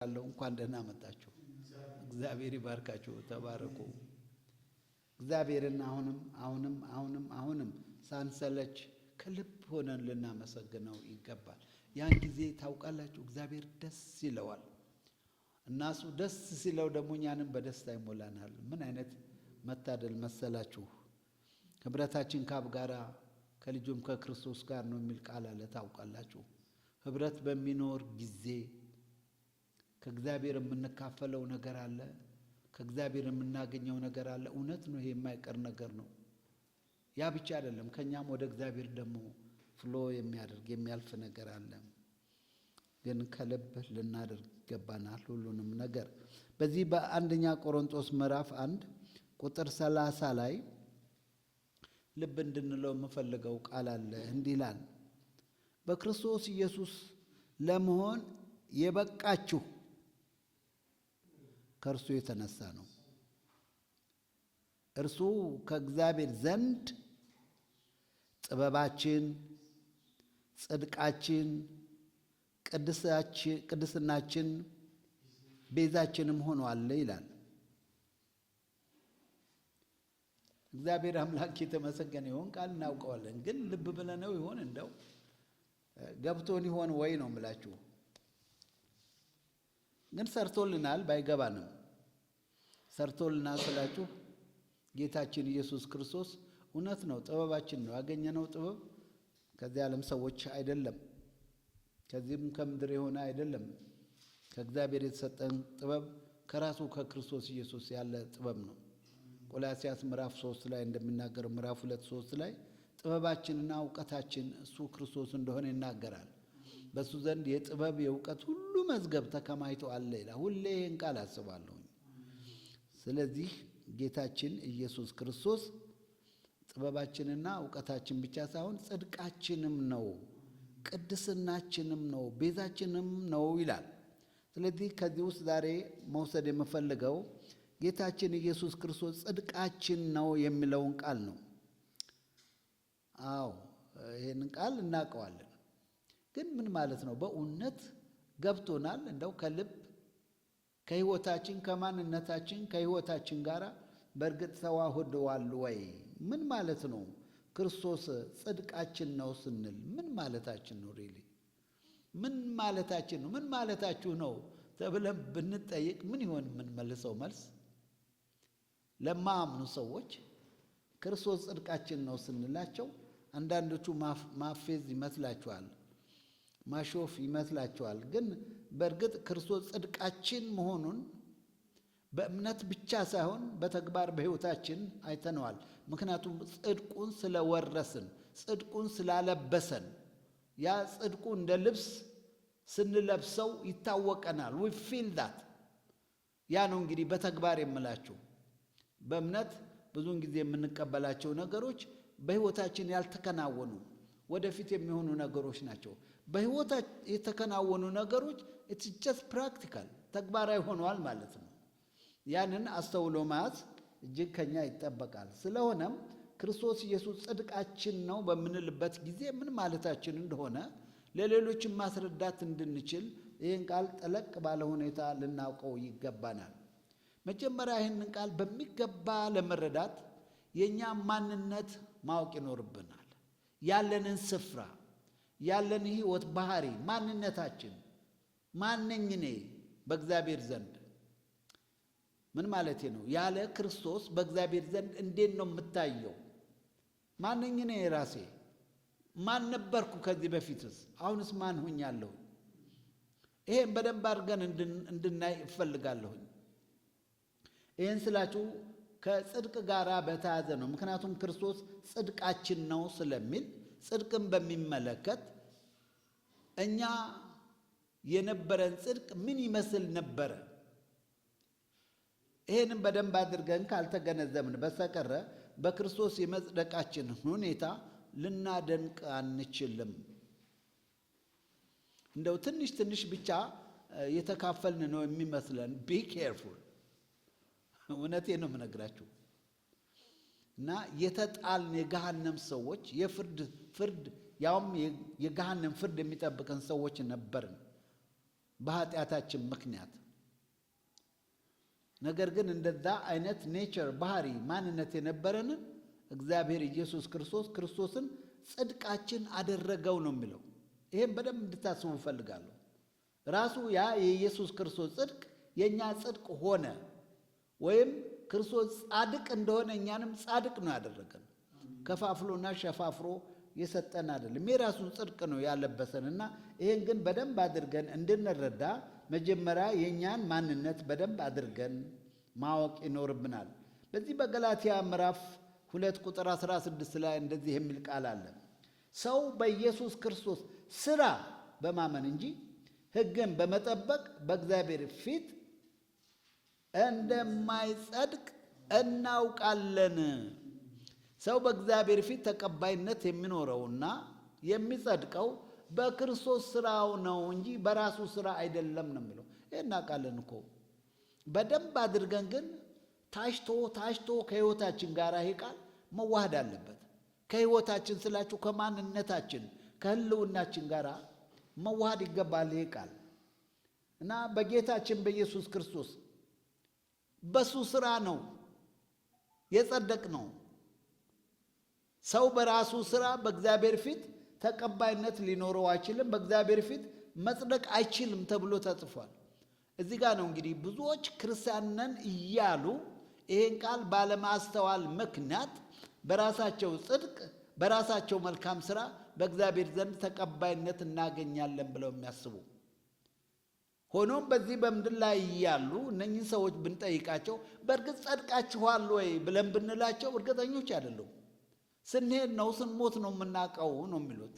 አለው እንኳን ደህና መጣችሁ። እግዚአብሔር ይባርካችሁ። ተባረኩ። እግዚአብሔርን አሁንም ሳንሰለች ከልብ ሆነን ልናመሰግነው ይገባል። ያን ጊዜ ታውቃላችሁ እግዚአብሔር ደስ ይለዋል እና እሱ ደስ ሲለው ደግሞ እኛንም በደስታ ይሞላናል። ምን አይነት መታደል መሰላችሁ! ህብረታችን ከአብ ጋር ከልጁም ከክርስቶስ ጋር ነው የሚል ቃል አለ። ታውቃላችሁ ህብረት በሚኖር ጊዜ ከእግዚአብሔር የምንካፈለው ነገር አለ፣ ከእግዚአብሔር የምናገኘው ነገር አለ። እውነት ነው፣ ይሄ የማይቀር ነገር ነው። ያ ብቻ አይደለም፣ ከኛም ወደ እግዚአብሔር ደግሞ ፍሎ የሚያደርግ የሚያልፍ ነገር አለ። ግን ከልብ ልናደርግ ይገባናል ሁሉንም ነገር። በዚህ በአንደኛ ቆሮንቶስ ምዕራፍ 1 ቁጥር 30 ላይ ልብ እንድንለው የምፈልገው ቃል አለ። እንዲህ ይላል፣ በክርስቶስ ኢየሱስ ለመሆን የበቃችሁ ከእርሱ የተነሳ ነው። እርሱ ከእግዚአብሔር ዘንድ ጥበባችን፣ ጽድቃችን፣ ቅድስናችን፣ ቤዛችንም ሆኗል ይላል። እግዚአብሔር አምላክ የተመሰገነ ይሁን። ቃል እናውቀዋለን፣ ግን ልብ ብለነው ይሆን? እንደው ገብቶን ይሆን ወይ ነው የምላችሁ። ግን ሰርቶልናል፣ ባይገባንም ሰርቶልናል ስላችሁ ጌታችን ኢየሱስ ክርስቶስ እውነት ነው፣ ጥበባችን ነው። ያገኘነው ጥበብ ከዚህ ዓለም ሰዎች አይደለም፣ ከዚህም ከምድር የሆነ አይደለም። ከእግዚአብሔር የተሰጠን ጥበብ ከራሱ ከክርስቶስ ኢየሱስ ያለ ጥበብ ነው። ቆላስይስ ምዕራፍ 3 ላይ እንደሚናገረው ምዕራፍ 2:3 ላይ ጥበባችንና እውቀታችን እሱ ክርስቶስ እንደሆነ ይናገራል። በሱ ዘንድ የጥበብ የእውቀት ሁሉ መዝገብ ተከማችቶ አለ ይላል። ሁሌ ይህን ቃል አስባለሁ። ስለዚህ ጌታችን ኢየሱስ ክርስቶስ ጥበባችንና እውቀታችን ብቻ ሳይሆን ጽድቃችንም ነው፣ ቅድስናችንም ነው፣ ቤዛችንም ነው ይላል። ስለዚህ ከዚህ ውስጥ ዛሬ መውሰድ የምፈልገው ጌታችን ኢየሱስ ክርስቶስ ጽድቃችን ነው የሚለውን ቃል ነው። አዎ ይህንን ቃል እናውቀዋለን፣ ግን ምን ማለት ነው? በእውነት ገብቶናል? እንደው ከልብ ከህይወታችን ከማንነታችን ከህይወታችን ጋር በእርግጥ ተዋህደዋል ወይ? ምን ማለት ነው? ክርስቶስ ጽድቃችን ነው ስንል ምን ማለታችን ነው? ሪሊ ምን ማለታችን ነው? ምን ማለታችሁ ነው ተብለን ብንጠይቅ ምን ይሆን የምንመልሰው መልስ? ለማያምኑ ሰዎች ክርስቶስ ጽድቃችን ነው ስንላቸው አንዳንዶቹ ማፌዝ ይመስላቸዋል፣ ማሾፍ ይመስላቸዋል። ግን በእርግጥ ክርስቶስ ጽድቃችን መሆኑን በእምነት ብቻ ሳይሆን በተግባር በህይወታችን አይተነዋል። ምክንያቱም ጽድቁን ስለወረስን፣ ጽድቁን ስላለበሰን፣ ያ ጽድቁ እንደ ልብስ ስንለብሰው ይታወቀናል። we feel that። ያ ነው እንግዲህ በተግባር የምላችሁ። በእምነት ብዙውን ጊዜ የምንቀበላቸው ነገሮች በህይወታችን ያልተከናወኑ ወደፊት የሚሆኑ ነገሮች ናቸው። በህይወታችን የተከናወኑ ነገሮች it's just practical ተግባራዊ ሆነዋል ማለት ነው። ያንን አስተውሎ መያዝ እጅግ ከኛ ይጠበቃል። ስለሆነም ክርስቶስ ኢየሱስ ጽድቃችን ነው በምንልበት ጊዜ ምን ማለታችን እንደሆነ ለሌሎችም ማስረዳት እንድንችል ይህን ቃል ጠለቅ ባለ ሁኔታ ልናውቀው ይገባናል። መጀመሪያ ይህንን ቃል በሚገባ ለመረዳት የእኛ ማንነት ማወቅ ይኖርብናል። ያለንን ስፍራ፣ ያለን ህይወት ባህሪ፣ ማንነታችን ማንኝ እኔ በእግዚአብሔር ዘንድ ምን ማለት ነው? ያለ ክርስቶስ በእግዚአብሔር ዘንድ እንዴት ነው የምታየው? ማንኝ እኔ ራሴ ማን ነበርኩ ከዚህ በፊትስ? አሁንስ ማን ሆኛለሁ? ይሄን በደንብ አድርገን እንድናይ እፈልጋለሁኝ። ይህን ስላችሁ ከጽድቅ ጋር በተያዘ ነው። ምክንያቱም ክርስቶስ ጽድቃችን ነው ስለሚል ጽድቅን በሚመለከት እኛ የነበረን ጽድቅ ምን ይመስል ነበረ? ይህንም በደንብ አድርገን ካልተገነዘብን በስተቀር በክርስቶስ የመጽደቃችን ሁኔታ ልናደንቅ አንችልም። እንደው ትንሽ ትንሽ ብቻ የተካፈልን ነው የሚመስለን። ቢ ኬርፉል። እውነቴን ነው የምነግራችሁ። እና የተጣልን የገሃነም ሰዎች ፍርድ ያውም የገሃነም ፍርድ የሚጠብቀን ሰዎች ነበርን። በኃጢአታችን ምክንያት። ነገር ግን እንደዛ አይነት ኔቸር ባህሪ ማንነት የነበረንን እግዚአብሔር ኢየሱስ ክርስቶስን ጽድቃችን አደረገው ነው የሚለው። ይሄን በደንብ እንድታስቡ እፈልጋለሁ። ራሱ ያ የኢየሱስ ክርስቶስ ጽድቅ የኛ ጽድቅ ሆነ። ወይም ክርስቶስ ጻድቅ እንደሆነ እኛንም ጻድቅ ነው ያደረገን። ከፋፍሎና ሸፋፍሮ የሰጠን አይደለም። የራሱን ጽድቅ ነው ያለበሰንና ይሄን ግን በደንብ አድርገን እንድንረዳ መጀመሪያ የኛን ማንነት በደንብ አድርገን ማወቅ ይኖርብናል። በዚህ በገላትያ ምዕራፍ 2 ቁጥር 16 ላይ እንደዚህ የሚል ቃል አለ። ሰው በኢየሱስ ክርስቶስ ሥራ በማመን እንጂ ሕግን በመጠበቅ በእግዚአብሔር ፊት እንደማይጸድቅ እናውቃለን። ሰው በእግዚአብሔር ፊት ተቀባይነት የሚኖረውና የሚጸድቀው በክርስቶስ ሥራው ነው እንጂ በራሱ ሥራ አይደለም ነው የሚለው። ይሄን እናውቃለን እኮ በደንብ አድርገን፣ ግን ታሽቶ ከሕይወታችን ጋር ይሄ ቃል መዋሃድ አለበት። ከሕይወታችን ስላችሁ ከማንነታችን ከህልውናችን ጋር መዋሃድ ይገባል ይሄ ቃል እና በጌታችን በኢየሱስ ክርስቶስ በሱ ሥራ ነው የጸደቅ ነው። ሰው በራሱ ሥራ በእግዚአብሔር ፊት ተቀባይነት ሊኖረው አይችልም፣ በእግዚአብሔር ፊት መጽደቅ አይችልም ተብሎ ተጽፏል። እዚህ ጋር ነው እንግዲህ ብዙዎች ክርስቲያን ነን እያሉ ይሄን ቃል ባለማስተዋል ምክንያት በራሳቸው ጽድቅ በራሳቸው መልካም ሥራ በእግዚአብሔር ዘንድ ተቀባይነት እናገኛለን ብለው የሚያስቡ። ሆኖም በዚህ በምድር ላይ እያሉ እነኚህ ሰዎች ብንጠይቃቸው በእርግጥ ጸድቃችኋል ወይ ብለን ብንላቸው እርግጠኞች አይደሉም። ስንሄድ ነው ስንሞት ነው የምናውቀው ነው የሚሉት።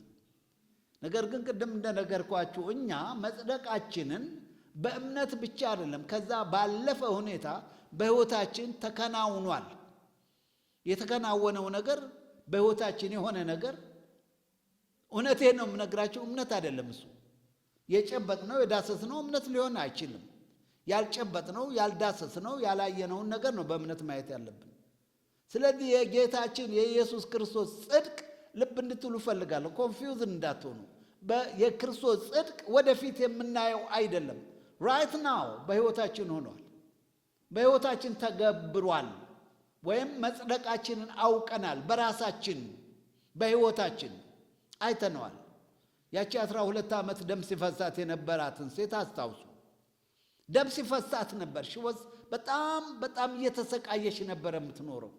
ነገር ግን ቅድም እንደነገርኳችሁ እኛ መጽደቃችንን በእምነት ብቻ አይደለም፣ ከዛ ባለፈ ሁኔታ በሕይወታችን ተከናውኗል። የተከናወነው ነገር በሕይወታችን የሆነ ነገር እውነቴን ነው የምነግራቸው፣ እምነት አይደለም እሱ። የጨበጥነው የዳሰስነው እምነት ሊሆን አይችልም። ያልጨበጥነው ያልዳሰስነው ያላየነውን ነገር ነው በእምነት ማየት ያለብን። ስለዚህ የጌታችን የኢየሱስ ክርስቶስ ጽድቅ ልብ እንድትሉ እፈልጋለሁ፣ ኮንፊውዝ እንዳትሆኑ። የክርስቶስ ጽድቅ ወደፊት የምናየው አይደለም፣ ራይት ናው በሕይወታችን ሆኗል፣ በሕይወታችን ተገብሯል። ወይም መጽደቃችንን አውቀናል፣ በራሳችን በሕይወታችን አይተነዋል። ያቺ 12 ዓመት ደም ሲፈሳት የነበራትን ሴት አስታውሱ። ደም ሲፈሳት ነበር። ሽወዝ በጣም እየተሰቃየች ነበር የምትኖረው።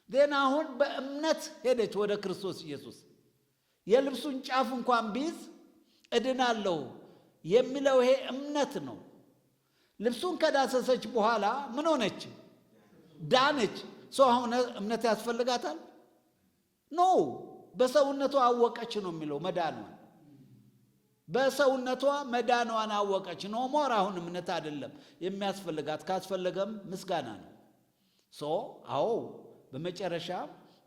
ግን አሁን በእምነት ሄደች ወደ ክርስቶስ ኢየሱስ። የልብሱን ጫፍ እንኳን ቢይዝ እድናለሁ የሚለው ይሄ እምነት ነው። ልብሱን ከዳሰሰች በኋላ ምን ሆነች? ዳነች። ሰው አሁን እምነት ያስፈልጋታል? ኖ፣ በሰውነቷ አወቀች ነው የሚለው መዳኗን። በሰውነቷ መዳኗን አወቀች። ኖ ሞር አሁን እምነት አይደለም የሚያስፈልጋት፣ ካስፈለገም ምስጋና ነው። አዎ በመጨረሻ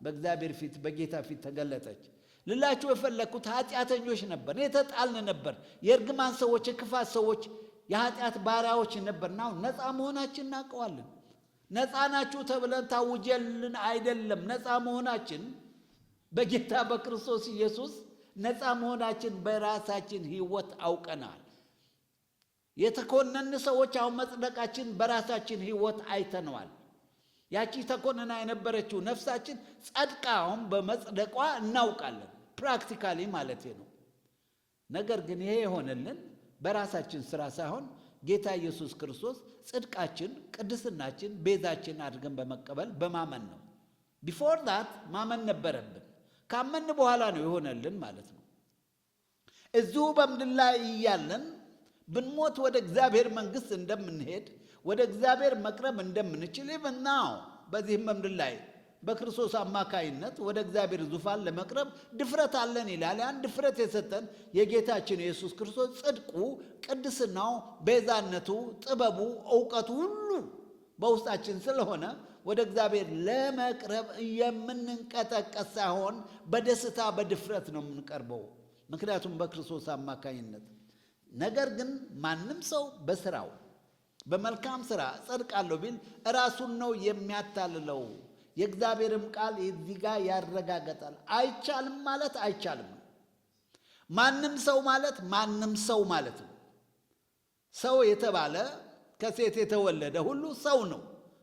በእግዚአብሔር ፊት በጌታ ፊት ተገለጠች። ልላችሁ የፈለግኩት ኃጢአተኞች ነበር፣ የተጣልን ነበር፣ የእርግማን ሰዎች፣ የክፋት ሰዎች፣ የኃጢአት ባሪያዎች ነበርና ነፃ መሆናችን እናውቀዋለን። ነፃ ናችሁ ተብለን ታውጀልን አይደለም። ነፃ መሆናችን በጌታ በክርስቶስ ኢየሱስ ነፃ መሆናችን በራሳችን ሕይወት አውቀናል። የተኮነን ሰዎች አሁን መጽደቃችን በራሳችን ሕይወት አይተነዋል። ያቺ ተኮንና የነበረችው ነፍሳችን ጸድቃ አሁን በመጽደቋ እናውቃለን፣ ፕራክቲካሊ ማለት ነው። ነገር ግን ይሄ የሆነልን በራሳችን ሥራ ሳይሆን ጌታ ኢየሱስ ክርስቶስ ጽድቃችን፣ ቅድስናችን፣ ቤዛችን አድርገን በመቀበል በማመን ነው። ቢፎር ዛት ማመን ነበረብን። ካመን በኋላ ነው የሆነልን ማለት ነው። እዚሁ በምድር ላይ እያለን ብንሞት ወደ እግዚአብሔር መንግሥት እንደምንሄድ፣ ወደ እግዚአብሔር መቅረብ እንደምንችል ይብናው በዚህም በምድር ላይ በክርስቶስ አማካይነት ወደ እግዚአብሔር ዙፋን ለመቅረብ ድፍረት አለን ይላል። ያን ድፍረት የሰጠን የጌታችን የኢየሱስ ክርስቶስ ጽድቁ፣ ቅድስናው፣ ቤዛነቱ፣ ጥበቡ፣ ዕውቀቱ ሁሉ በውስጣችን ስለሆነ ወደ እግዚአብሔር ለመቅረብ የምንንቀጠቀጥ ሳይሆን በደስታ በድፍረት ነው የምንቀርበው፣ ምክንያቱም በክርስቶስ አማካይነት። ነገር ግን ማንም ሰው በስራው በመልካም ስራ ጸድቃለሁ ቢል ራሱን ነው የሚያታልለው። የእግዚአብሔርም ቃል እዚህ ጋር ያረጋገጣል። አይቻልም ማለት አይቻልም። ማንም ሰው ማለት ማንም ሰው ማለት ነው። ሰው የተባለ ከሴት የተወለደ ሁሉ ሰው ነው።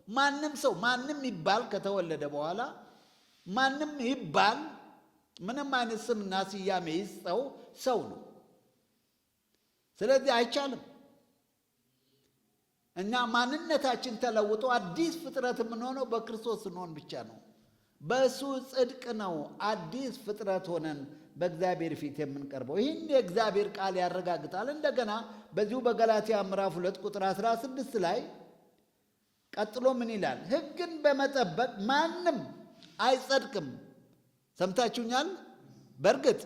ማንም ሰው ማንም ይባል ከተወለደ በኋላ ማንም ይባል ምንም አይነት ስምና ስያሜ ይስጠው ሰው ነው። ስለዚህ አይቻልም። እኛ ማንነታችን ተለውጦ አዲስ ፍጥረት የምንሆነው በክርስቶስ ስንሆን ብቻ ነው። በእሱ ጽድቅ ነው አዲስ ፍጥረት ሆነን በእግዚአብሔር ፊት የምንቀርበው። ይህን የእግዚአብሔር ቃል ያረጋግጣል። እንደገና በዚሁ በገላትያ ምዕራፍ 2 ቁጥር 16 ላይ ቀጥሎ ምን ይላል? ሕግን በመጠበቅ ማንም አይጸድቅም። ሰምታችሁኛል? በእርግጥ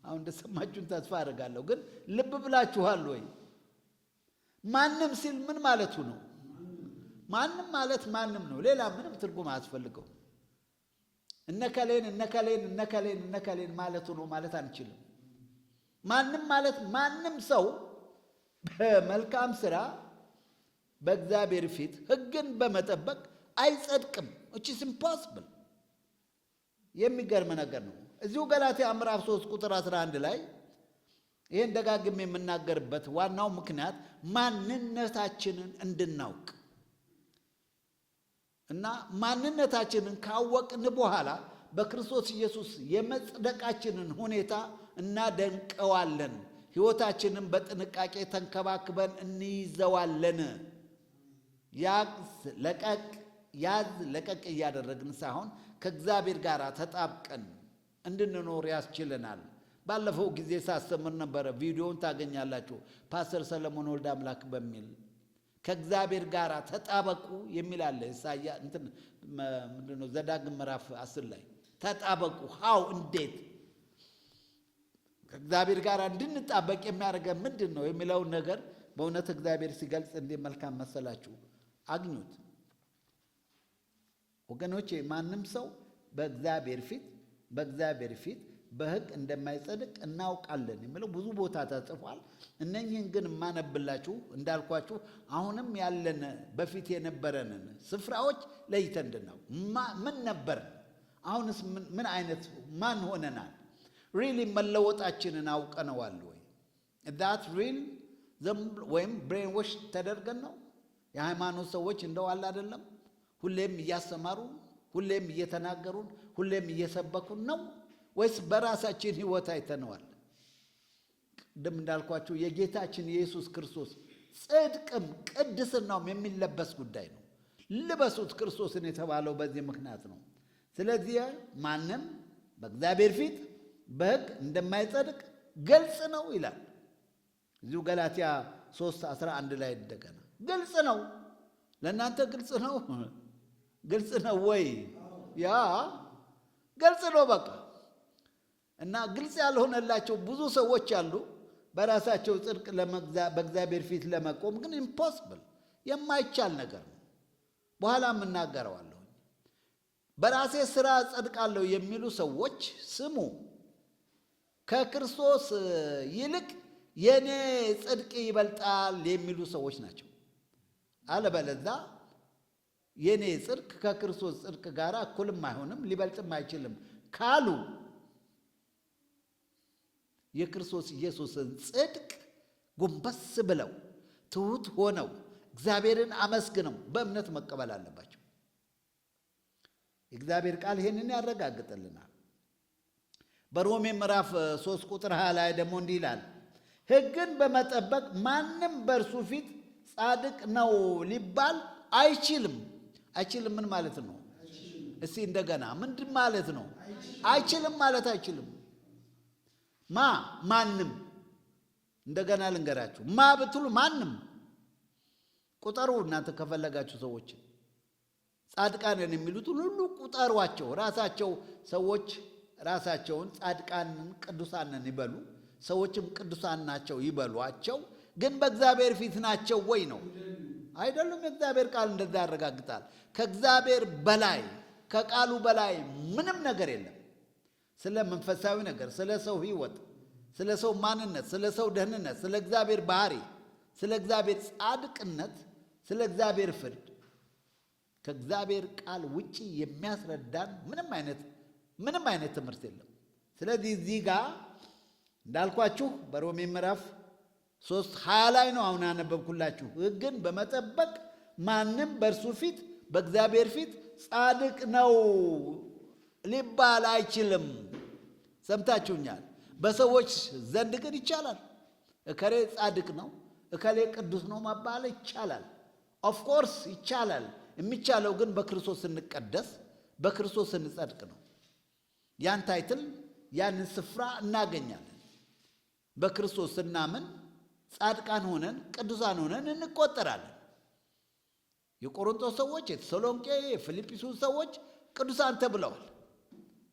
አሁን እንደሰማችሁን ተስፋ አደርጋለሁ። ግን ልብ ብላችኋል ወይ? ማንም ሲል ምን ማለቱ ነው? ማንም ማለት ማንም ነው። ሌላ ምንም ትርጉም አያስፈልገው። እነከሌን እነከሌን እነከሌን እነከሌን ማለቱ ነው ማለት አንችልም። ማንም ማለት ማንም ሰው በመልካም ስራ በእግዚአብሔር ፊት ሕግን በመጠበቅ አይጸድቅም። which is impossible። የሚገርም ነገር ነው። እዚሁ ገላትያ ምዕራፍ 3 ቁጥር 11 ላይ ይህን ደጋግሜ የምናገርበት ዋናው ምክንያት ማንነታችንን እንድናውቅ እና ማንነታችንን ካወቅን በኋላ በክርስቶስ ኢየሱስ የመጽደቃችንን ሁኔታ እናደንቀዋለን። ሕይወታችንን በጥንቃቄ ተንከባክበን እንይዘዋለን። ያዝ ለቀቅ እያደረግን ሳይሆን ከእግዚአብሔር ጋር ተጣብቀን እንድንኖር ያስችለናል። ባለፈው ጊዜ ሳስተምር ነበረ። ቪዲዮውን ታገኛላችሁ። ፓስተር ሰለሞን ወልደ አምላክ በሚል ከእግዚአብሔር ጋር ተጣበቁ የሚል አለ። ኢሳይያስ ምንድነው ዘዳግም ምዕራፍ 10 ላይ ተጣበቁ። ሃው እንዴት ከእግዚአብሔር ጋር እንድንጣበቅ የሚያደርገን ምንድን ነው የሚለውን ነገር በእውነት እግዚአብሔር ሲገልጽ እንዴት መልካም መሰላችሁ። አግኙት ወገኖቼ። ማንም ሰው በእግዚአብሔር ፊት በሕግ እንደማይጸድቅ እናውቃለን የሚለው ብዙ ቦታ ተጽፏል። እነኚህን ግን የማነብላችሁ እንዳልኳችሁ አሁንም ያለን በፊት የነበረንን ስፍራዎች ለይተን እንድናውቅ ምን ነበር፣ አሁንስ ምን አይነት ማን ሆነናል፣ ሪሊ መለወጣችንን አውቀነዋል ወይ? ዳት ሪል ወይም ብሬን ዎሽ ተደርገን ነው? የሃይማኖት ሰዎች እንደዋል አይደለም፣ ሁሌም እያስተማሩ ሁሌም እየተናገሩን ሁሌም እየሰበኩን ነው ወይስ በራሳችን ሕይወት አይተነዋል? ቅድም እንዳልኳችሁ የጌታችን የኢየሱስ ክርስቶስ ጽድቅም ቅድስናውም የሚለበስ ጉዳይ ነው። ልበሱት ክርስቶስን የተባለው በዚህ ምክንያት ነው። ስለዚህ ማንም በእግዚአብሔር ፊት በሕግ እንደማይጸድቅ ግልጽ ነው ይላል። እዚሁ ገላትያ 3:11 ላይ እንደገና ግልጽ ነው። ለእናንተ ግልጽ ነው? ግልጽ ነው ወይ? ያ ግልጽ ነው በቃ። እና ግልጽ ያልሆነላቸው ብዙ ሰዎች አሉ። በራሳቸው ጽድቅ በእግዚአብሔር ፊት ለመቆም ግን ኢምፖስብል የማይቻል ነገር ነው። በኋላም እናገረዋለሁ። በራሴ ስራ ጸድቃለሁ የሚሉ ሰዎች ስሙ፣ ከክርስቶስ ይልቅ የኔ ጽድቅ ይበልጣል የሚሉ ሰዎች ናቸው። አለበለዚያ የኔ ጽድቅ ከክርስቶስ ጽድቅ ጋር እኩልም አይሆንም ሊበልጥም አይችልም ካሉ የክርስቶስ ኢየሱስን ጽድቅ ጎንበስ ብለው ትሑት ሆነው እግዚአብሔርን አመስግነው በእምነት መቀበል አለባቸው። የእግዚአብሔር ቃል ይህንን ያረጋግጥልናል። በሮሜ ምዕራፍ 3 ቁጥር 20 ላይ ደግሞ እንዲህ ይላል፣ ሕግን በመጠበቅ ማንም በእርሱ ፊት ጻድቅ ነው ሊባል አይችልም። አይችልም ምን ማለት ነው? እስቲ እንደገና ምንድን ማለት ነው? አይችልም ማለት አይችልም። ማንም እንደገና ልንገራችሁ። ብትሉ ማንም ቁጠሩ። እናንተ ከፈለጋችሁ ሰዎች ጻድቃንን የሚሉትን ሁሉ ቁጠሯቸው። ራሳቸው ሰዎች ራሳቸውን ጻድቃንን ቅዱሳንን ይበሉ፣ ሰዎችም ቅዱሳን ናቸው ይበሏቸው። ግን በእግዚአብሔር ፊት ናቸው ወይ ነው? አይደሉም። የእግዚአብሔር ቃል እንደዛ ያረጋግጣል። ከእግዚአብሔር በላይ ከቃሉ በላይ ምንም ነገር የለም። ስለ መንፈሳዊ ነገር፣ ስለ ሰው ሕይወት፣ ስለ ሰው ማንነት፣ ስለ ሰው ደህንነት፣ ስለ እግዚአብሔር ባህሪ፣ ስለ እግዚአብሔር ጻድቅነት፣ ስለ እግዚአብሔር ፍርድ ከእግዚአብሔር ቃል ውጪ የሚያስረዳን ምንም አይነት ትምህርት የለም። ስለዚህ እዚህ ጋር እንዳልኳችሁ በሮሜ ምዕራፍ 3:20 ላይ ነው አሁን ያነበብኩላችሁ። ሕግን በመጠበቅ ማንም በእርሱ ፊት በእግዚአብሔር ፊት ጻድቅ ነው ሊባል አይችልም። ሰምታችሁኛል። በሰዎች ዘንድ ግን ይቻላል። እከሌ ጻድቅ ነው፣ እከሌ ቅዱስ ነው መባል ይቻላል። ኦፍኮርስ ይቻላል። የሚቻለው ግን በክርስቶስ ስንቀደስ፣ በክርስቶስ ስንጸድቅ ነው። ያን ታይትል ያንን ስፍራ እናገኛለን። በክርስቶስ ስናምን ጻድቃን ሆነን ቅዱሳን ሆነን እንቆጠራለን። የቆሮንቶስ ሰዎች፣ የተሰሎንቄ፣ የፊልጵስዩስ ሰዎች ቅዱሳን ተብለዋል።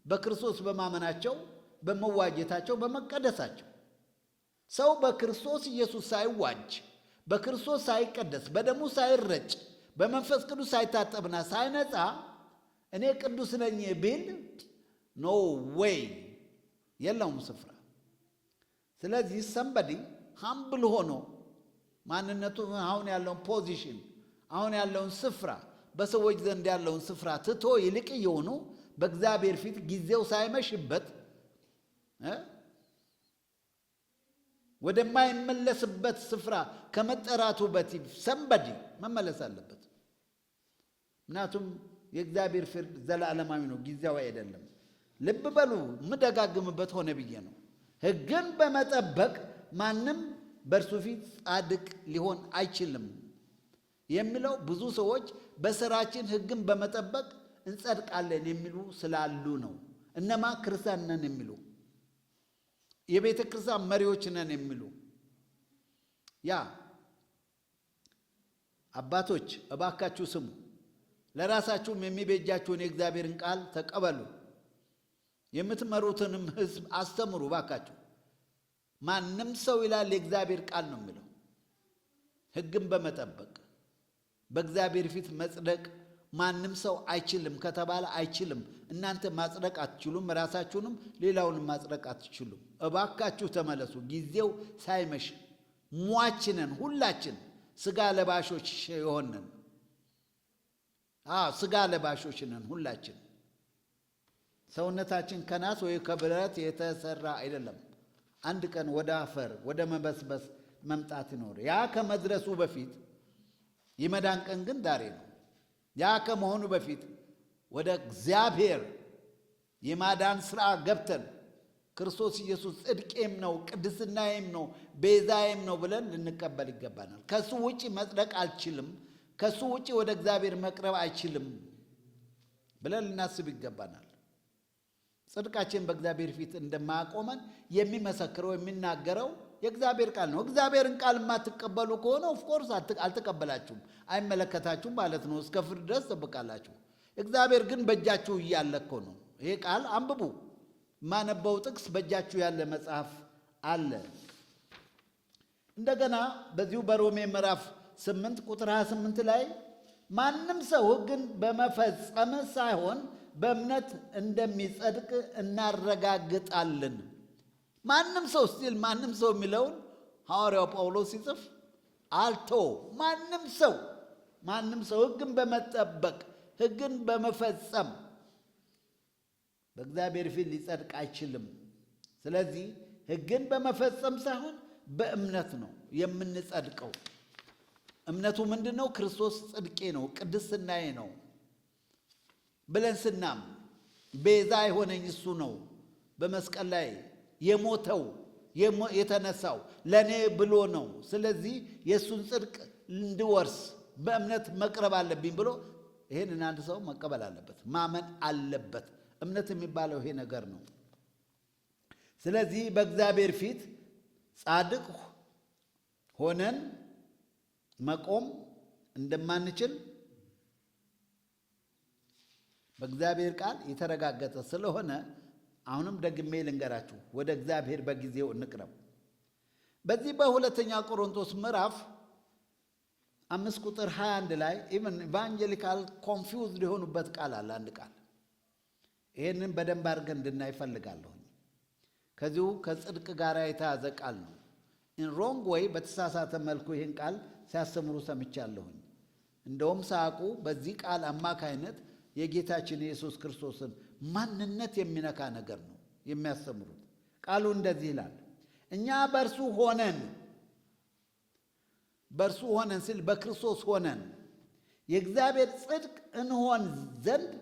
በክርስቶስ በማመናቸው፣ በመዋጀታቸው፣ በመቀደሳቸው። ሰው በክርስቶስ ኢየሱስ ሳይዋጅ፣ በክርስቶስ ሳይቀደስ፣ በደሙ ሳይረጭ፣ በመንፈስ ቅዱስ ሳይታጠብና ሳይነጻ እኔ ቅዱስ ነኝ ቢል ኖ ዌይ የለውም ስፍራ። ስለዚህ ሰንበዲ ሃምብል ሆኖ ማንነቱ አሁን ያለውን ፖዚሽን አሁን ያለውን ስፍራ በሰዎች ዘንድ ያለውን ስፍራ ትቶ ይልቅ የሆኑ በእግዚአብሔር ፊት ጊዜው ሳይመሽበት ወደማይመለስበት ስፍራ ከመጠራቱ በፊት ሰንበዲ መመለስ አለበት። ምክንያቱም የእግዚአብሔር ፍርድ ዘላለማዊ ነው፣ ጊዜያዊ አይደለም። ልብ በሉ፣ ምደጋግምበት ሆነ ብዬ ነው። ሕግን በመጠበቅ ማንም በእርሱ ፊት ጻድቅ ሊሆን አይችልም የሚለው ብዙ ሰዎች በስራችን ሕግን በመጠበቅ እንጸድቃለን የሚሉ ስላሉ ነው። እነማ ክርስቲያን ነን የሚሉ የቤተ ክርስቲያን መሪዎች ነን የሚሉ ያ አባቶች እባካችሁ ስሙ፣ ለራሳችሁም የሚቤጃችሁን የእግዚአብሔርን ቃል ተቀበሉ፣ የምትመሩትንም ሕዝብ አስተምሩ እባካችሁ። ማንም ሰው ይላል የእግዚአብሔር ቃል ነው የሚለው ሕግን በመጠበቅ በእግዚአብሔር ፊት መጽደቅ ማንም ሰው አይችልም ከተባለ አይችልም። እናንተ ማጽደቅ አትችሉም፣ ራሳችሁንም ሌላውንም ማጽደቅ አትችሉም። እባካችሁ ተመለሱ። ጊዜው ሳይመሽ ሟችነን፣ ሁላችን ስጋ ለባሾች የሆንን ስጋ ለባሾች ነን ሁላችን። ሰውነታችን ከናስ ወይ ከብረት የተሰራ አይደለም። አንድ ቀን ወደ አፈር ወደ መበስበስ መምጣት ይኖር። ያ ከመድረሱ በፊት የመዳን ቀን ግን ዛሬ ነው። ያ ከመሆኑ በፊት ወደ እግዚአብሔር የማዳን ሥራ ገብተን ክርስቶስ ኢየሱስ ጽድቄም ነው ቅድስናዬም ነው ቤዛዬም ነው ብለን ልንቀበል ይገባናል። ከሱ ውጪ መጽደቅ አልችልም፣ ከሱ ውጪ ወደ እግዚአብሔር መቅረብ አይችልም ብለን ልናስብ ይገባናል። ጽድቃችን በእግዚአብሔር ፊት እንደማያቆመን የሚመሰክረው የሚናገረው የእግዚአብሔር ቃል ነው። እግዚአብሔርን ቃል የማትቀበሉ ከሆነ ኦፍኮርስ አልተቀበላችሁም፣ አይመለከታችሁም ማለት ነው። እስከ ፍርድ ድረስ ትጠብቃላችሁ። እግዚአብሔር ግን በእጃችሁ እያለ እኮ ነው። ይሄ ቃል አንብቡ። የማነበው ጥቅስ በእጃችሁ ያለ መጽሐፍ አለ። እንደገና በዚሁ በሮሜ ምዕራፍ 8 ቁጥር 28 ላይ ማንም ሰው ሕግን በመፈጸም ሳይሆን በእምነት እንደሚጸድቅ እናረጋግጣለን። ማንም ሰው ስቲል ማንም ሰው የሚለውን ሐዋርያው ጳውሎስ ሲጽፍ አልቶ ማንም ሰው ሕግን በመጠበቅ ሕግን በመፈጸም በእግዚአብሔር ፊት ሊጸድቅ አይችልም። ስለዚህ ሕግን በመፈጸም ሳይሆን በእምነት ነው የምንጸድቀው። እምነቱ ምንድን ነው? ክርስቶስ ጽድቄ ነው ቅድስናዬ ነው ብለን ስናም ቤዛ የሆነኝ እሱ ነው በመስቀል ላይ የሞተው የተነሳው ለእኔ ብሎ ነው። ስለዚህ የእሱን ጽድቅ እንድወርስ በእምነት መቅረብ አለብኝ ብሎ ይህንን አንድ ሰው መቀበል አለበት፣ ማመን አለበት። እምነት የሚባለው ይሄ ነገር ነው። ስለዚህ በእግዚአብሔር ፊት ጻድቅ ሆነን መቆም እንደማንችል በእግዚአብሔር ቃል የተረጋገጠ ስለሆነ አሁንም ደግሜ ልንገራችሁ፣ ወደ እግዚአብሔር በጊዜው እንቅረብ። በዚህ በሁለተኛ ቆሮንቶስ ምዕራፍ 5 ቁጥር 21 ላይ ኢቨን ኢቫንጀሊካል ኮንፊውዝድ የሆኑበት ቃል አለ። አንድ ቃል ይህንን በደንብ አድርገን እንድናይ እፈልጋለሁ። ከዚሁ ከጽድቅ ጋር የተያዘ ቃል ነው። ኢን ሮንግ ወይ በተሳሳተ መልኩ ይህን ቃል ሲያስተምሩ ሰምቻለሁኝ። እንደውም ሳያውቁ በዚህ ቃል አማካይነት የጌታችን የኢየሱስ ክርስቶስን ማንነት የሚነካ ነገር ነው የሚያስተምሩት። ቃሉ እንደዚህ ይላል፣ እኛ በእርሱ ሆነን በእርሱ ሆነን ሲል በክርስቶስ ሆነን የእግዚአብሔር ጽድቅ እንሆን ዘንድ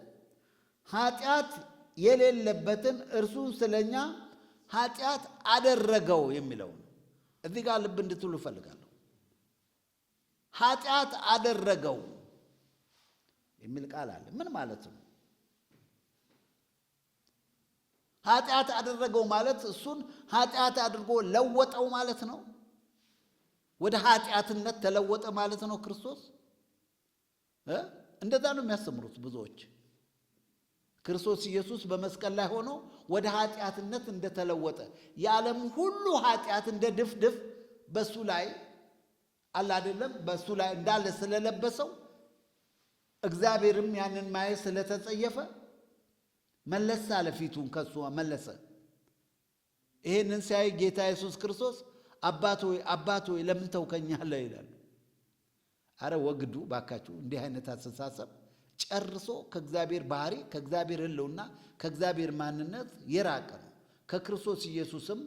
ኃጢአት የሌለበትን እርሱን ስለኛ ኃጢአት አደረገው የሚለው እዚህ ጋር ልብ እንድትሉ እፈልጋለሁ። ኃጢአት አደረገው የሚል ቃል አለ። ምን ማለት ነው? ኃጢአት አደረገው ማለት እሱን ኃጢአት አድርጎ ለወጠው ማለት ነው። ወደ ኃጢአትነት ተለወጠ ማለት ነው ክርስቶስ። እንደዛ ነው የሚያስተምሩት ብዙዎች። ክርስቶስ ኢየሱስ በመስቀል ላይ ሆኖ ወደ ኃጢአትነት እንደተለወጠ የዓለም ሁሉ ኃጢአት እንደ ድፍድፍ በሱ ላይ አለ አይደለም፣ በሱ ላይ እንዳለ ስለለበሰው እግዚአብሔርም ያንን ማየት ስለተጸየፈ መለስ አለ፣ ፊቱን ከሱ መለሰ። ይሄንን ሲያይ ጌታ ኢየሱስ ክርስቶስ አባት ሆይ ለምን ተውከኛለህ ይላል። አረ ወግዱ ባካችሁ። እንዲህ አይነት አስተሳሰብ ጨርሶ ከእግዚአብሔር ባህሪ፣ ከእግዚአብሔር ሕልውና፣ ከእግዚአብሔር ማንነት የራቀ ነው። ከክርስቶስ ኢየሱስም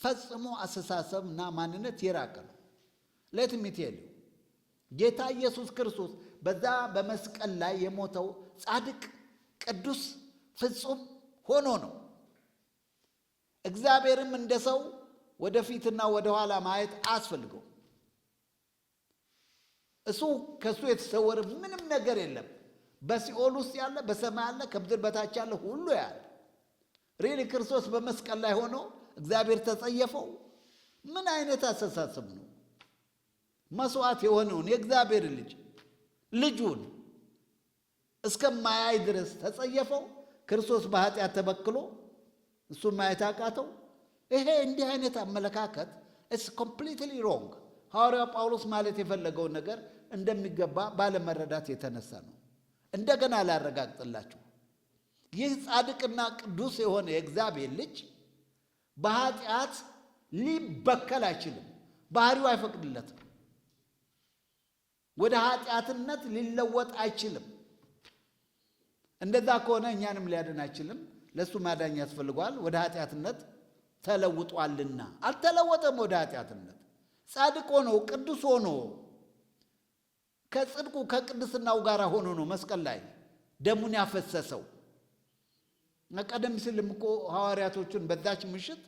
ፈጽሞ አስተሳሰብና ማንነት የራቀ ነው። ለትሚቴል ጌታ ኢየሱስ ክርስቶስ በዛ በመስቀል ላይ የሞተው ጻድቅ፣ ቅዱስ፣ ፍጹም ሆኖ ነው። እግዚአብሔርም እንደ ሰው ወደፊትና ወደ ኋላ ማየት አያስፈልገው። እሱ ከሱ የተሰወረ ምንም ነገር የለም። በሲኦል ውስጥ ያለ፣ በሰማይ ያለ፣ ከምድር በታች ያለ ሁሉ ያለ ሪሊ ክርስቶስ በመስቀል ላይ ሆኖ እግዚአብሔር ተጸየፈው። ምን አይነት አስተሳሰብ ነው? መስዋዕት የሆነውን የእግዚአብሔር ልጁን እስከማያይ ድረስ ተጸየፈው። ክርስቶስ በኃጢአት ተበክሎ እሱን ማየት አቃተው። ይሄ እንዲህ አይነት አመለካከት ኢትስ ኮምፕሊትሊ ሮንግ። ሐዋርያው ጳውሎስ ማለት የፈለገውን ነገር እንደሚገባ ባለመረዳት የተነሳ ነው። እንደገና ላረጋግጥላችሁ፣ ይህ ጻድቅና ቅዱስ የሆነ የእግዚአብሔር ልጅ በኃጢአት ሊበከል አይችልም። ባህሪው አይፈቅድለትም። ወደ ኃጢአትነት ሊለወጥ አይችልም። እንደዛ ከሆነ እኛንም ሊያድን አይችልም። ለእሱ ማዳኝ ያስፈልገዋል። ወደ ኃጢአትነት ተለውጧልና። አልተለወጠም ወደ ኃጢአትነት። ጻድቅ ሆኖ ቅዱስ ሆኖ ከጽድቁ ከቅድስናው ጋር ሆኖ ነው መስቀል ላይ ደሙን ያፈሰሰው። ቀደም ሲልም እኮ ሐዋርያቶቹን በዛች ምሽት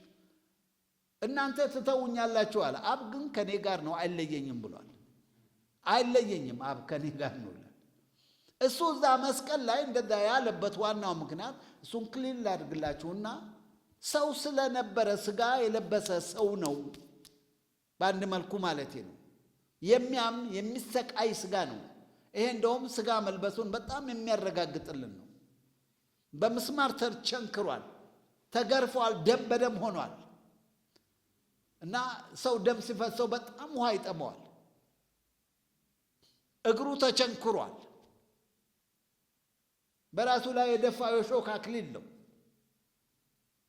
እናንተ ትተውኛላችሁ አለ፣ አብ ግን ከኔ ጋር ነው አይለየኝም ብሏል። አይለየኝም፣ አብ ከኔ ጋር ነው ይላል። እሱ እዛ መስቀል ላይ እንደዛ ያለበት ዋናው ምክንያት እሱን ክሊል ላድርግላችሁና ሰው ስለነበረ ስጋ የለበሰ ሰው ነው። በአንድ መልኩ ማለቴ ነው። የሚያምን የሚሰቃይ ስጋ ነው። ይሄ እንደውም ስጋ መልበሱን በጣም የሚያረጋግጥልን ነው። በምስማር ተቸንክሯል፣ ተገርፏል፣ ደም በደም ሆኗል። እና ሰው ደም ሲፈሰው በጣም ውሃ ይጠመዋል። እግሩ ተቸንክሯል። በራሱ ላይ የደፋው የሾህ አክሊል ነው።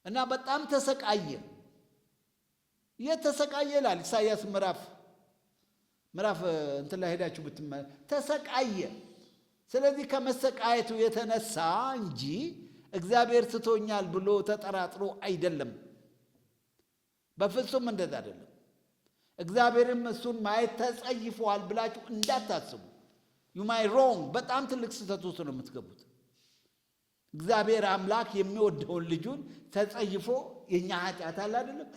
እና በጣም ተሰቃየ። የተሰቃየ ይላል ኢሳይያስ ምዕራፍ እንትን ላይ ሄዳችሁ ተሰቃየ። ስለዚህ ከመሰቃየቱ የተነሳ እንጂ እግዚአብሔር ትቶኛል ብሎ ተጠራጥሮ አይደለም። በፍጹም እንደዛ አይደለም። እግዚአብሔርም እሱን ማየት ተጸይፏል ብላችሁ እንዳታስቡ። ዩ ማይ ሮንግ። በጣም ትልቅ ስህተት ውስጥ ነው የምትገቡት። እግዚአብሔር አምላክ የሚወደውን ልጁን ተጸይፎ የኛ ኃጢአት አለ አይደለም?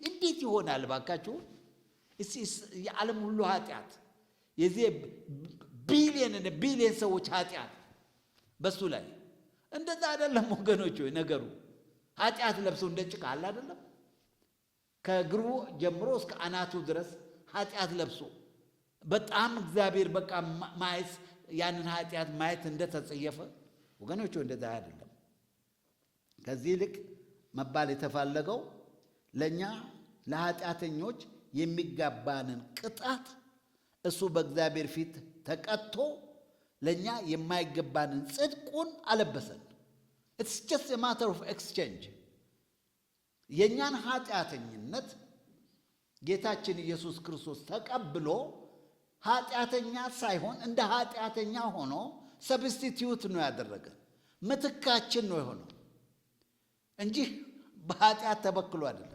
እንዴት ይሆናል ባካችሁ? የዓለም ሁሉ ኃጢአት የዚህ ቢሊየን ሰዎች ኃጢአት በሱ ላይ እንደዛ አይደለም ወገኖች። ነገሩ ኃጢአት ለብሶ እንደ ጭቃ አለ አይደለም? ከእግሩ ጀምሮ እስከ አናቱ ድረስ ኃጢአት ለብሶ በጣም እግዚአብሔር በቃ ማየት ያንን ኃጢአት ማየት እንደተጸየፈ ወገኖች፣ እንደዛ አይደለም። ከዚህ ይልቅ መባል የተፈለገው ለኛ ለኃጢአተኞች የሚገባንን ቅጣት እሱ በእግዚአብሔር ፊት ተቀጥቶ ለኛ የማይገባንን ጽድቁን አለበሰን። ኢትስ ጀስት ኤ ማተር ኦፍ ኤክስቼንጅ። የኛን ኃጢአተኝነት ጌታችን ኢየሱስ ክርስቶስ ተቀብሎ ኃጢአተኛ ሳይሆን እንደ ኃጢአተኛ ሆኖ ሰብስቲቲዩት ነው ያደረገን። ምትካችን ነው የሆነው እንጂ በኃጢአት ተበክሎ አይደለም።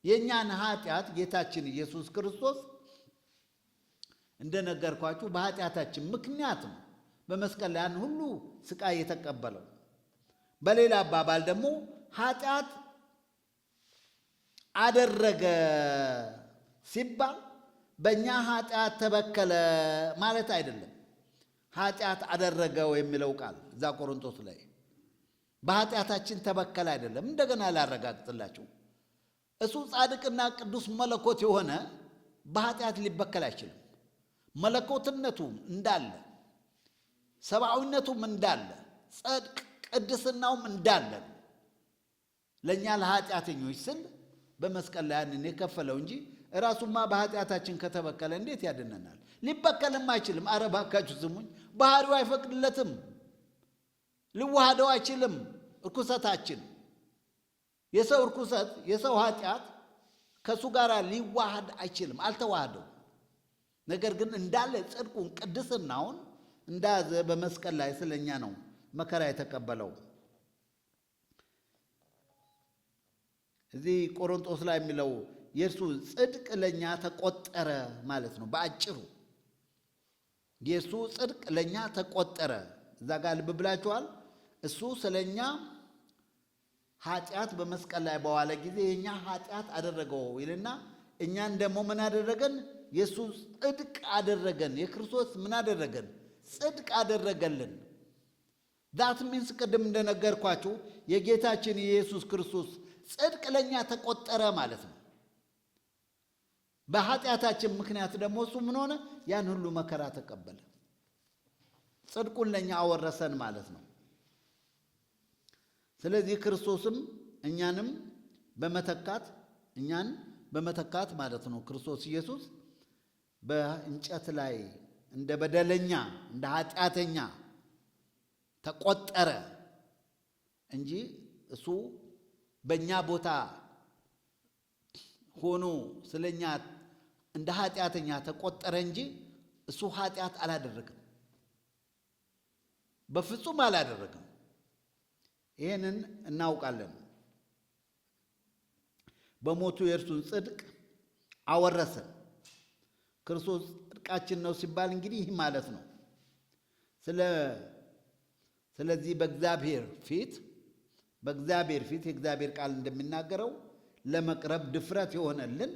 የኛን ኃጢአት ጌታችን ኢየሱስ ክርስቶስ እንደነገርኳችሁ በኃጢአታችን ምክንያት ነው በመስቀል ላይ ያን ሁሉ ስቃይ የተቀበለው። በሌላ አባባል ደግሞ ኃጢአት አደረገ ሲባል በእኛ ኃጢአት ተበከለ ማለት አይደለም። ኃጢአት አደረገው የሚለው ቃል እዛ ቆሮንቶስ ላይ በኃጢአታችን ተበከለ አይደለም። እንደገና ላረጋግጥላችሁ፣ እሱ ጻድቅና ቅዱስ መለኮት የሆነ በኃጢአት ሊበከል አይችልም። መለኮትነቱም እንዳለ፣ ሰብአዊነቱም እንዳለ፣ ጽድቅ ቅድስናውም እንዳለ ለእኛ ለኃጢአተኞች ስል በመስቀል ላይ ያንን የከፈለው እንጂ እራሱማ በኃጢአታችን ከተበከለ እንዴት ያድነናል? ሊበከልም አይችልም። አረ እባካችሁ ስሙኝ፣ ባህሪው አይፈቅድለትም። ሊዋሃደው አይችልም። እርኩሰታችን፣ የሰው እርኩሰት፣ የሰው ኃጢአት ከእሱ ጋር ሊዋሃድ አይችልም። አልተዋሃደው። ነገር ግን እንዳለ ጽድቁን ቅድስናውን እንዳዘ በመስቀል ላይ ስለኛ ነው መከራ የተቀበለው። እዚህ ቆሮንቶስ ላይ የሚለው የእርሱ ጽድቅ ለኛ ተቆጠረ ማለት ነው። በአጭሩ የእሱ ጽድቅ ለኛ ተቆጠረ። እዛ ጋር ልብ ብላችኋል። እሱ ስለኛ ኃጢአት በመስቀል ላይ በዋለ ጊዜ የኛ ኃጢአት አደረገው ይልና እኛን ደግሞ ምን አደረገን? የእሱ ጽድቅ አደረገን። የክርስቶስ ምን አደረገን? ጽድቅ አደረገልን። ዛት ሚንስ ቅድም እንደነገርኳችሁ የጌታችን የኢየሱስ ክርስቶስ ጽድቅ ለኛ ተቆጠረ ማለት ነው። በኃጢአታችን ምክንያት ደግሞ እሱ ምን ሆነ? ያን ሁሉ መከራ ተቀበለ። ጽድቁን ለኛ አወረሰን ማለት ነው። ስለዚህ ክርስቶስም እኛን በመተካት ማለት ነው። ክርስቶስ ኢየሱስ በእንጨት ላይ እንደ በደለኛ እንደ ኃጢአተኛ ተቆጠረ እንጂ እሱ በእኛ ቦታ ሆኖ ስለኛ እንደ ኃጢአተኛ ተቆጠረ እንጂ እሱ ኃጢአት አላደረገም። በፍጹም አላደረገም። ይህንን እናውቃለን። በሞቱ የእርሱን ጽድቅ አወረሰን። ክርስቶስ ጽድቃችን ነው ሲባል እንግዲህ ይህ ማለት ነው። ስለዚህ በእግዚአብሔር ፊት የእግዚአብሔር ቃል እንደሚናገረው ለመቅረብ ድፍረት የሆነልን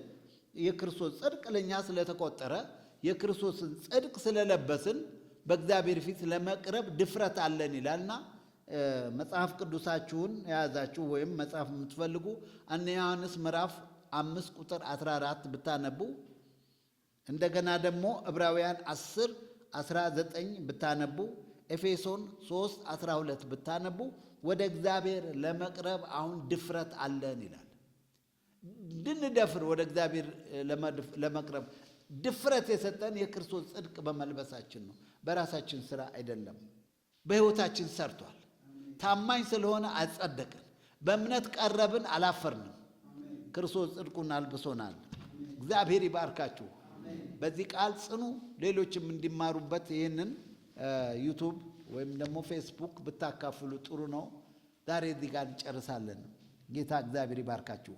የክርስቶስ ጽድቅ ለኛ ስለተቆጠረ የክርስቶስን ጽድቅ ስለለበስን በእግዚአብሔር ፊት ለመቅረብ ድፍረት አለን ይላልና መጽሐፍ ቅዱሳችሁን የያዛችሁ ወይም መጽሐፍ የምትፈልጉ አንደኛ ዮሐንስ ምዕራፍ 5 ቁጥር 14 ብታነቡ፣ እንደገና ደግሞ ዕብራውያን 10:19 ብታነቡ፣ ኤፌሶን 3:12 ብታነቡ ወደ እግዚአብሔር ለመቅረብ አሁን ድፍረት አለን ይላል። እንድንደፍር ወደ እግዚአብሔር ለመቅረብ ድፍረት የሰጠን የክርስቶስ ጽድቅ በመልበሳችን ነው፣ በራሳችን ስራ አይደለም። በሕይወታችን ሰርቷል። ታማኝ ስለሆነ አጸደቀን። በእምነት ቀረብን፣ አላፈርንም። ክርስቶስ ጽድቁን አልብሶናል። እግዚአብሔር ይባርካችሁ። በዚህ ቃል ጽኑ። ሌሎችም እንዲማሩበት ይህንን ዩቱብ ወይም ደግሞ ፌስቡክ ብታካፍሉ ጥሩ ነው። ዛሬ እዚህ ጋር እንጨርሳለን። ጌታ እግዚአብሔር ይባርካችሁ።